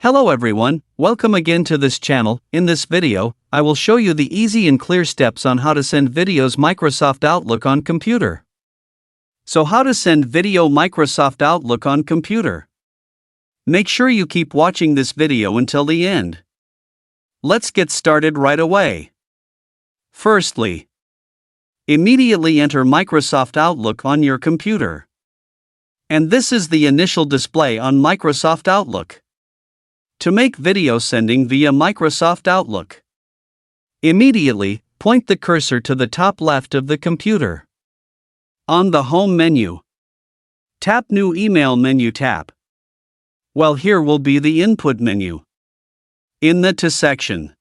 Hello everyone, welcome again to this channel. In this video, I will show you the easy and clear steps on how to send videos Microsoft Outlook on computer. So how to send video Microsoft Outlook on computer? Make sure you keep watching this video until the end. Let's get started right away. Firstly, immediately enter Microsoft Outlook on your computer. And this is the initial display on Microsoft Outlook. To make video sending via Microsoft Outlook, immediately point the cursor to the top left of the computer. On the Home menu, tap New Email menu tab. Well, here will be the Input menu. In the To section,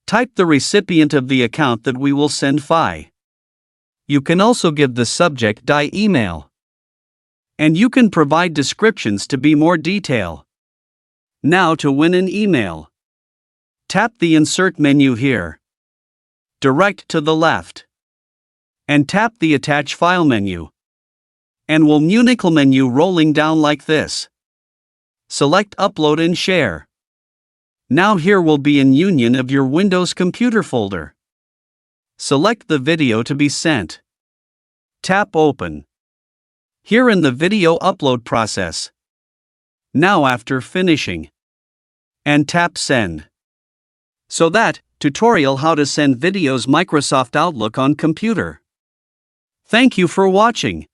type the recipient of the account that we will send FI. You can also give the subject email. And you can provide descriptions to be more detailed. Now to win an email, tap the Insert menu here. Direct to the left. And tap the Attach File menu. And will Municle menu rolling down like this. Select Upload and Share. Now here will be an union of your Windows computer folder. Select the video to be sent. Tap Open. Here in the video upload process. Now after finishing, and tap Send. So that, tutorial how to send videos Microsoft Outlook on computer. Thank you for watching.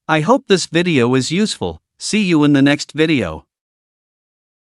I hope this video is useful. See you in the next video.